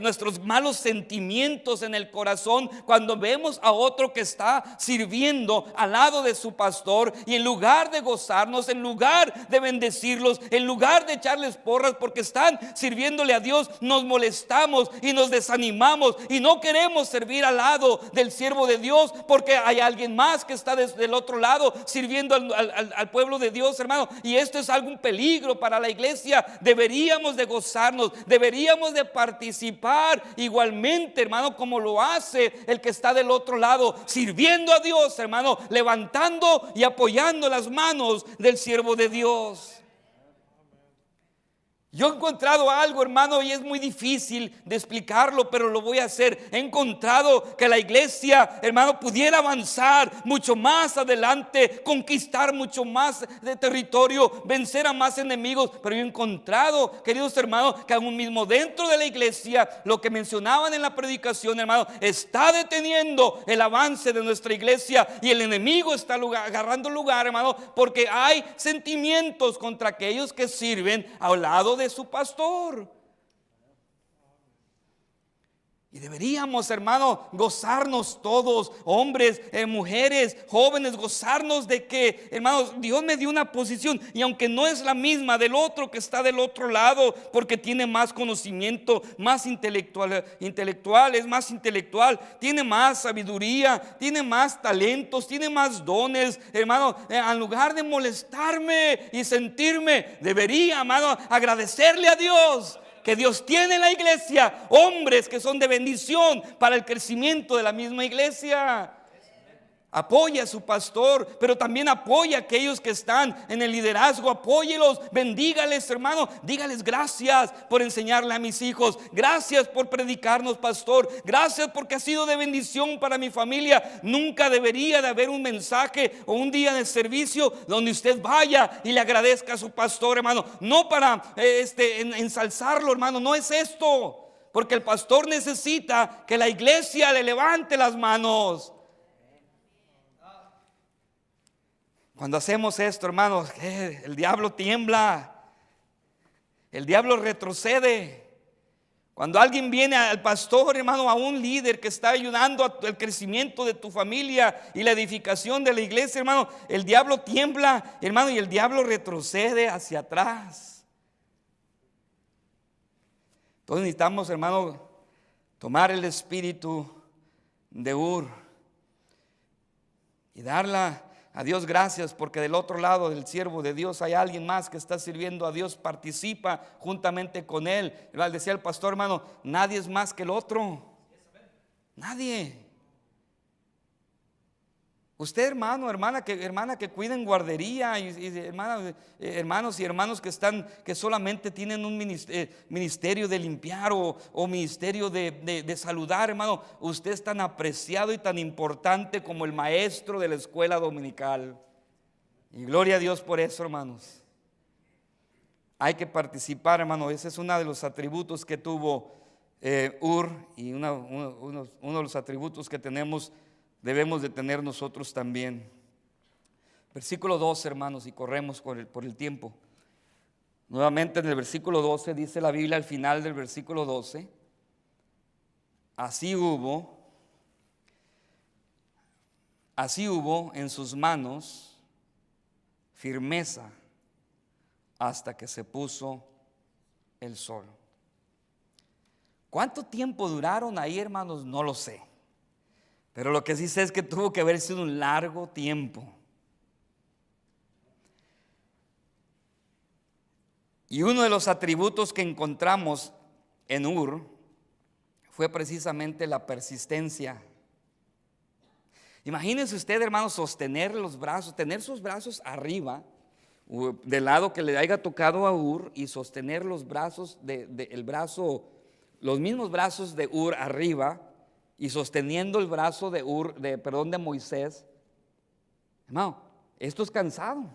nuestros malos sentimientos en el corazón cuando vemos a otro que está sirviendo al lado de su pastor, y en lugar de gozarnos, en lugar de bendecirlos, en lugar de echarles porras porque están sirviéndole a Dios, nos molestamos y nos desanimamos y no queremos servir al lado del siervo de Dios porque hay alguien más que está desde el otro lado sirviendo al pueblo de Dios, hermano. Y esto es algún peligro para la iglesia. Deberíamos de gozarnos, deberíamos de participar igualmente, hermano, como lo hace el que está del otro lado, sirviendo a Dios, hermano, levantando y apoyando las manos del siervo de Dios. Yo he encontrado algo, hermano, y es muy difícil de explicarlo, pero lo voy a hacer. He encontrado que la iglesia, hermano, pudiera avanzar mucho más adelante, conquistar mucho más de territorio, vencer a más enemigos. Pero yo he encontrado, queridos hermanos, que aún mismo dentro de la iglesia, lo que mencionaban en la predicación, hermano, está deteniendo el avance de nuestra iglesia, y el enemigo está agarrando lugar, hermano, porque hay sentimientos contra aquellos que sirven al lado de su pastor. Y deberíamos, hermano, gozarnos todos, hombres, mujeres, jóvenes, gozarnos de que, hermanos, Dios me dio una posición, y aunque no es la misma del otro que está del otro lado, porque tiene más conocimiento, más intelectual, es más intelectual, tiene más sabiduría, tiene más talentos, tiene más dones, hermano, en lugar de molestarme y sentirme, debería, hermano, agradecerle a Dios que Dios tiene en la iglesia hombres que son de bendición para el crecimiento de la misma iglesia. Apoya a su pastor, pero también apoya a aquellos que están en el liderazgo. Apóyelos, bendígales, hermano. Dígales: gracias por enseñarle a mis hijos, gracias por predicarnos, pastor, gracias porque ha sido de bendición para mi familia. Nunca debería de haber un mensaje o un día de servicio donde usted vaya y le agradezca a su pastor, hermano. No para ensalzarlo, hermano, no es esto, porque el pastor necesita que la iglesia le levante las manos. Cuando hacemos esto, hermanos, el diablo tiembla, el diablo retrocede. Cuando alguien viene al pastor, hermano, a un líder que está ayudando al crecimiento de tu familia y la edificación de la iglesia, hermano, el diablo tiembla, hermano, y el diablo retrocede hacia atrás. Entonces necesitamos, hermano, tomar el espíritu de Hur y darla a Dios gracias, porque del otro lado del siervo de Dios hay alguien más que está sirviendo a Dios, participa juntamente con él. Decía el pastor, hermano, nadie es más que el otro. Nadie. Usted, hermano, hermana que cuiden guardería, hermanos y hermanos que solamente tienen un ministerio de limpiar o ministerio de saludar, hermano. Usted es tan apreciado y tan importante como el maestro de la escuela dominical. Y gloria a Dios por eso, hermanos. Hay que participar, hermano. Ese es uno de los atributos que tuvo Hur, y uno de los atributos que debemos de tener nosotros también. Versículo 12, hermanos, y corremos por el tiempo. Nuevamente en el versículo 12 dice la Biblia, al final del versículo 12: así hubo en sus manos firmeza hasta que se puso el sol. ¿Cuánto tiempo duraron ahí, hermanos? No lo sé. Pero lo que sí sé es que tuvo que haber sido un largo tiempo. Y uno de los atributos que encontramos en Ur fue precisamente la persistencia. Imagínense usted, hermano, sostener los brazos, tener sus brazos arriba, del lado que le haya tocado a Ur, y sostener los brazos el brazo, los mismos brazos de Ur arriba, y sosteniendo el brazo de de Moisés. Hermano, esto es cansado.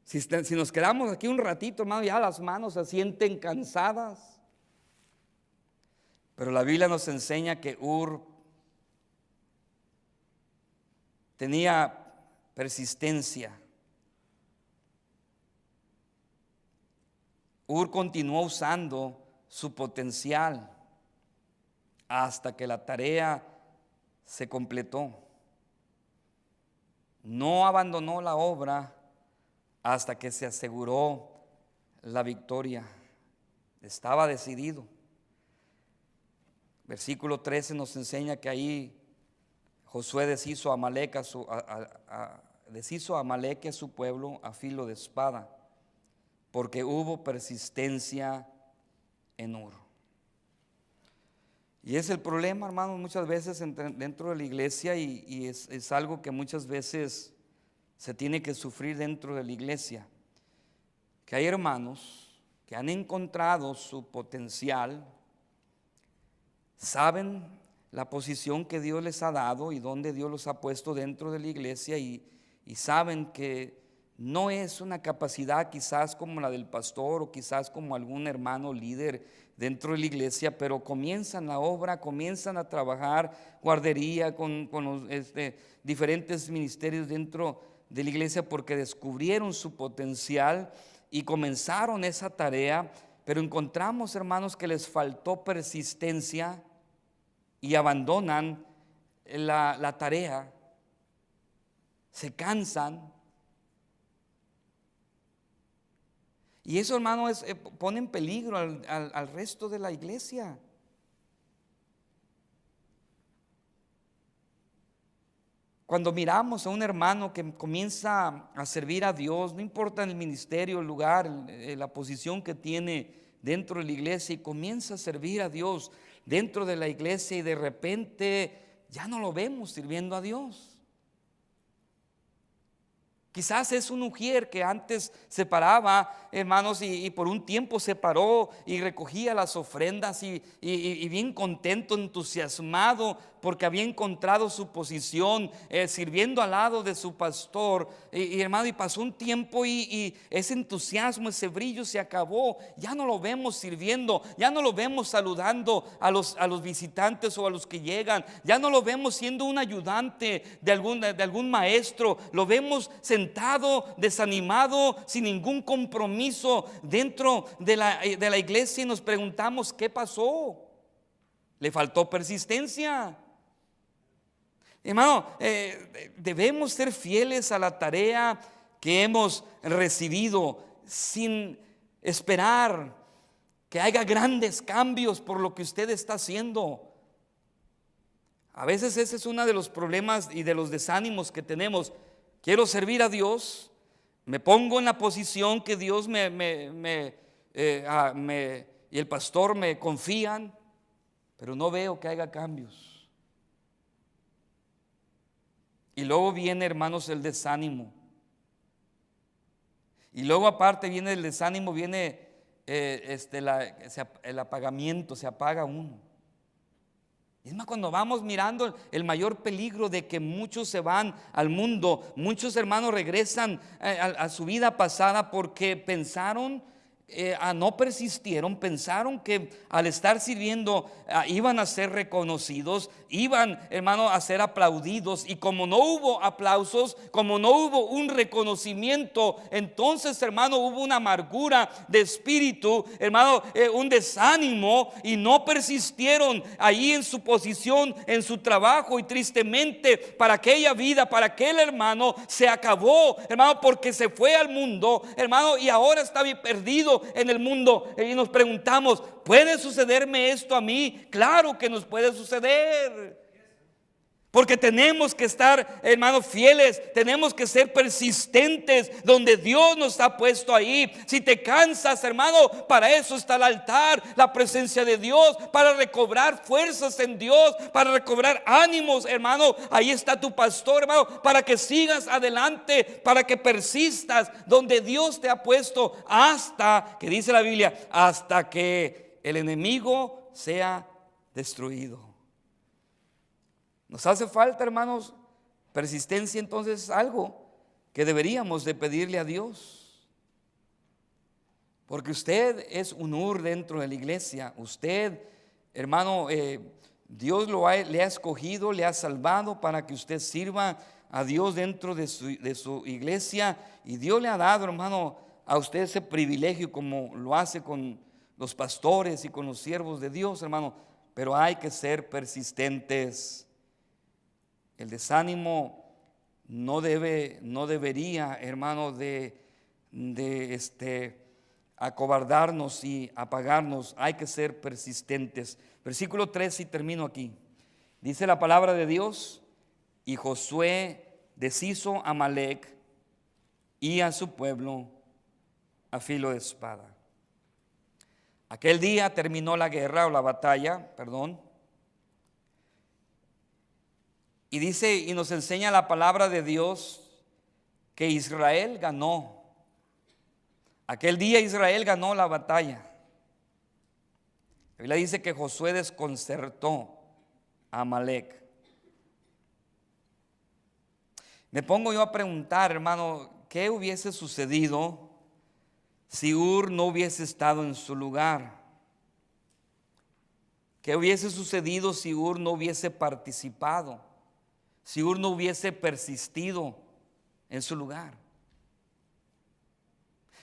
Si nos quedamos aquí un ratito, hermano, ya las manos se sienten cansadas. Pero la Biblia nos enseña que Ur tenía persistencia. Ur continuó usando su potencial hasta que la tarea se completó. No abandonó la obra hasta que se aseguró la victoria. Estaba decidido. Versículo 13 nos enseña que ahí Josué deshizo a Amalek a su pueblo a filo de espada, porque hubo persistencia en Ur. Y es el problema, hermanos, muchas veces dentro de la iglesia, y es algo que muchas veces se tiene que sufrir dentro de la iglesia, que hay hermanos que han encontrado su potencial, saben la posición que Dios les ha dado y donde Dios los ha puesto dentro de la iglesia, y saben que no es una capacidad quizás como la del pastor o quizás como algún hermano líder dentro de la iglesia, pero comienzan la obra, comienzan a trabajar guardería con los diferentes ministerios dentro de la iglesia porque descubrieron su potencial y comenzaron esa tarea, pero encontramos, hermanos, que les faltó persistencia y abandonan la tarea, se cansan. Y eso, hermano, pone en peligro al resto de la iglesia. Cuando miramos a un hermano que comienza a servir a Dios, no importa el ministerio, el lugar, la posición que tiene dentro de la iglesia, y comienza a servir a Dios dentro de la iglesia, y de repente ya no lo vemos sirviendo a Dios. Quizás es un ujier que antes se paraba, hermanos, y por un tiempo se paró y recogía las ofrendas y bien contento, entusiasmado, porque había encontrado su posición sirviendo al lado de su pastor. Hermano, y pasó un tiempo y ese entusiasmo, ese brillo se acabó. Ya no lo vemos sirviendo, ya no lo vemos saludando a los visitantes o a los que llegan, ya no lo vemos siendo un ayudante de algún maestro. Lo vemos sentado, desanimado, sin ningún compromiso dentro de la iglesia, y nos preguntamos: ¿qué pasó? ¿Le faltó persistencia? Hermano, debemos ser fieles a la tarea que hemos recibido sin esperar que haya grandes cambios por lo que usted está haciendo. A veces ese es uno de los problemas y de los desánimos que tenemos. Quiero servir a Dios, me pongo en la posición que Dios y el pastor me confían, pero no veo que haya cambios. Y luego viene, hermanos, el desánimo. Y luego aparte viene el desánimo, viene el apagamiento, se apaga uno. Es más, cuando vamos mirando el mayor peligro de que muchos se van al mundo, muchos hermanos regresan a su vida pasada porque pensaron, no persistieron, pensaron que al estar sirviendo iban a ser reconocidos, iban, hermano, a ser aplaudidos, y como no hubo aplausos, como no hubo un reconocimiento, entonces, hermano, hubo una amargura de espíritu, hermano, un desánimo, y no persistieron ahí en su posición, en su trabajo, y tristemente para aquella vida, para aquel hermano, se acabó, hermano, porque se fue al mundo, hermano, y ahora está bien perdido en el mundo. Y nos preguntamos: ¿puede sucederme esto a mí? Claro que nos puede suceder. Porque tenemos que estar, hermanos, fieles. Tenemos que ser persistentes donde Dios nos ha puesto ahí. Si te cansas, hermano, para eso está el altar, la presencia de Dios, para recobrar fuerzas en Dios, para recobrar ánimos, hermano. Ahí está tu pastor, hermano, para que sigas adelante, para que persistas donde Dios te ha puesto, hasta que dice la Biblia, hasta que el enemigo sea destruido. Nos hace falta, hermanos, persistencia. Entonces es algo que deberíamos de pedirle a Dios, porque usted es un UR dentro de la iglesia. Usted, hermano, Dios le ha escogido, le ha salvado para que usted sirva a Dios dentro de su iglesia, y Dios le ha dado, hermano, a usted ese privilegio, como lo hace con los pastores y con los siervos de Dios, hermano. Pero hay que ser persistentes. El desánimo no debería, hermano, de acobardarnos y apagarnos. Hay que ser persistentes. Versículo 3, y termino aquí. Dice la palabra de Dios: y Josué deshizo a Amalec y a su pueblo a filo de espada. Aquel día terminó la guerra, o la batalla, perdón. Y dice, y nos enseña la palabra de Dios, que Israel ganó. Aquel día Israel ganó la batalla. La Biblia dice que Josué desconcertó a Amalec. Me pongo yo a preguntar, hermano, ¿qué hubiese sucedido si Ur no hubiese estado en su lugar? ¿Qué hubiese sucedido si Ur no hubiese participado? Si Ur no hubiese persistido en su lugar.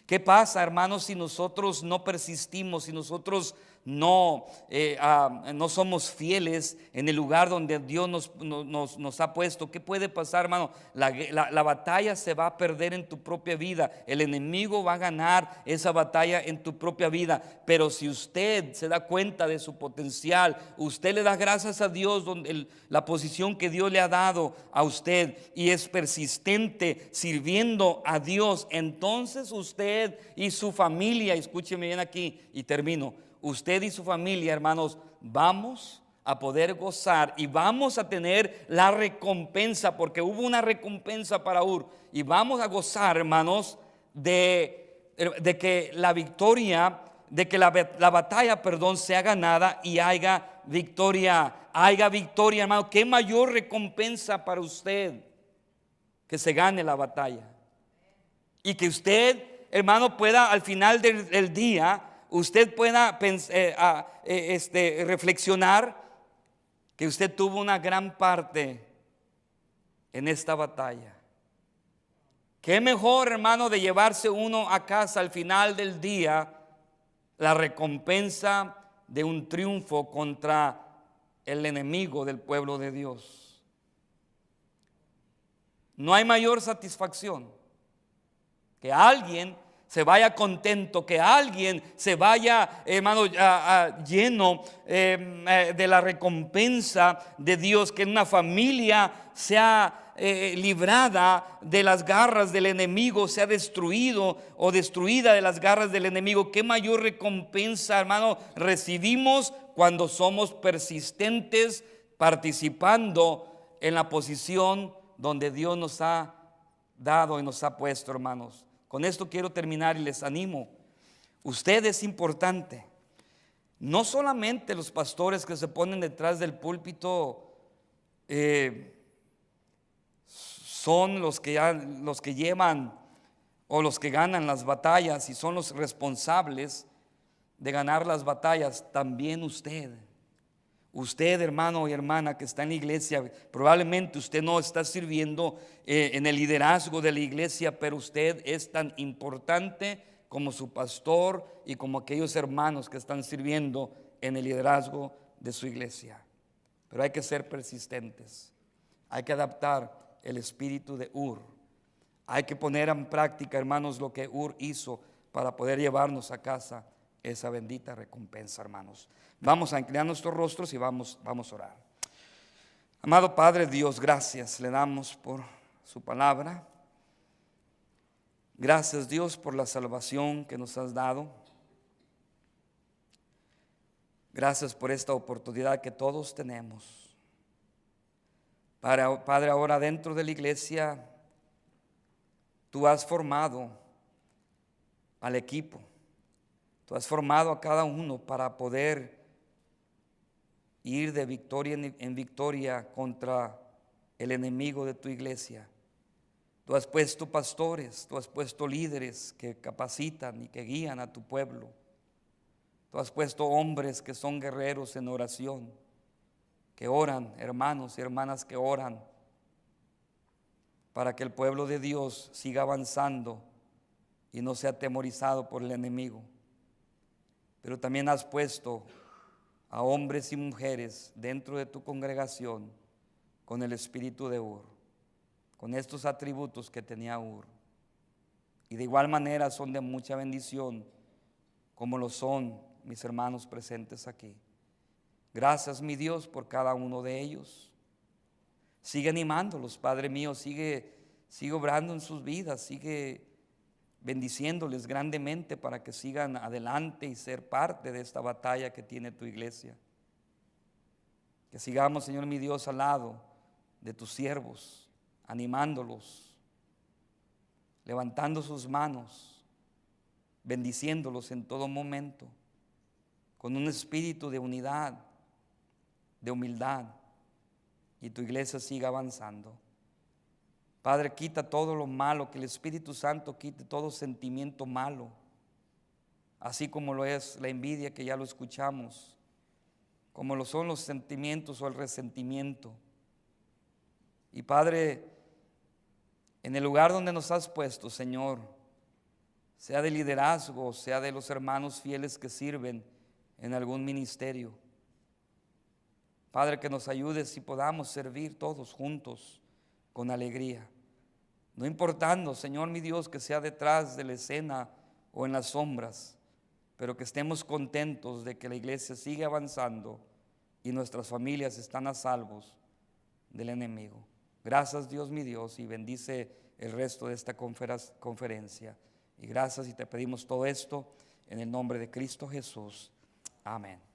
¿Qué pasa, hermanos, si nosotros no persistimos, si nosotros no somos fieles en el lugar donde Dios nos ha puesto? ¿Qué puede pasar, hermano? La batalla se va a perder en tu propia vida. El enemigo va a ganar esa batalla en tu propia vida. Pero si usted se da cuenta de su potencial, usted le da gracias a Dios la posición que Dios le ha dado a usted, y es persistente sirviendo a Dios, entonces usted y su familia, escúcheme bien aquí y termino, usted y su familia, hermanos, vamos a poder gozar y vamos a tener la recompensa, porque hubo una recompensa para Ur, y vamos a gozar, hermanos, de que la victoria, de que la batalla, perdón, sea ganada y haya victoria, hermano. ¿Qué mayor recompensa para usted que se gane la batalla? Y que usted, hermano, pueda al final del día, usted pueda reflexionar que usted tuvo una gran parte en esta batalla. Qué mejor, hermano, de llevarse uno a casa al final del día la recompensa de un triunfo contra el enemigo del pueblo de Dios. No hay mayor satisfacción que alguien se vaya contento, que alguien se vaya, hermano, lleno de la recompensa de Dios, que una familia sea librada de las garras del enemigo, sea destruido o destruida de las garras del enemigo. Qué mayor recompensa, hermano, recibimos cuando somos persistentes, participando en la posición donde Dios nos ha dado y nos ha puesto, hermanos. Con esto quiero terminar y les animo. Usted es importante. No solamente los pastores que se ponen detrás del púlpito son los que llevan o los que ganan las batallas y son los responsables de ganar las batallas. También usted, hermano y hermana que está en la iglesia, probablemente usted no está sirviendo en el liderazgo de la iglesia, pero usted es tan importante como su pastor y como aquellos hermanos que están sirviendo en el liderazgo de su iglesia. Pero hay que ser persistentes, hay que adaptar el espíritu de Ur, hay que poner en práctica, hermanos, lo que Ur hizo para poder llevarnos a casa esa bendita recompensa, hermanos. Vamos a inclinar nuestros rostros y vamos a orar. Amado Padre Dios, gracias le damos por su palabra. Gracias Dios por la salvación que nos has dado. Gracias por esta oportunidad que todos tenemos. Padre, ahora dentro de la iglesia, tú has formado al equipo. Tú has formado a cada uno para poder ir de victoria en victoria contra el enemigo de tu iglesia. Tú has puesto pastores, tú has puesto líderes que capacitan y que guían a tu pueblo. Tú has puesto hombres que son guerreros en oración, que oran, hermanos y hermanas que oran, para que el pueblo de Dios siga avanzando y no sea atemorizado por el enemigo. Pero también has puesto a hombres y mujeres dentro de tu congregación con el espíritu de Ur, con estos atributos que tenía Ur. Y de igual manera son de mucha bendición, como lo son mis hermanos presentes aquí. Gracias, mi Dios, por cada uno de ellos. Sigue animándolos, Padre mío, sigue obrando en sus vidas, sigue bendiciéndoles grandemente para que sigan adelante y ser parte de esta batalla que tiene tu iglesia. Que sigamos, Señor mi Dios, al lado de tus siervos, animándolos, levantando sus manos, bendiciéndolos en todo momento, con un espíritu de unidad, de humildad, y tu iglesia siga avanzando. Padre, quita todo lo malo, que el Espíritu Santo quite todo sentimiento malo, así como lo es la envidia, que ya lo escuchamos, como lo son los sentimientos o el resentimiento. Y Padre, en el lugar donde nos has puesto, Señor, sea de liderazgo, sea de los hermanos fieles que sirven en algún ministerio, Padre, que nos ayudes y podamos servir todos juntos con alegría. No importando, Señor mi Dios, que sea detrás de la escena o en las sombras, pero que estemos contentos de que la iglesia sigue avanzando y nuestras familias están a salvos del enemigo. Gracias, Dios mi Dios, y bendice el resto de esta conferencia. Y gracias, y te pedimos todo esto en el nombre de Cristo Jesús. Amén.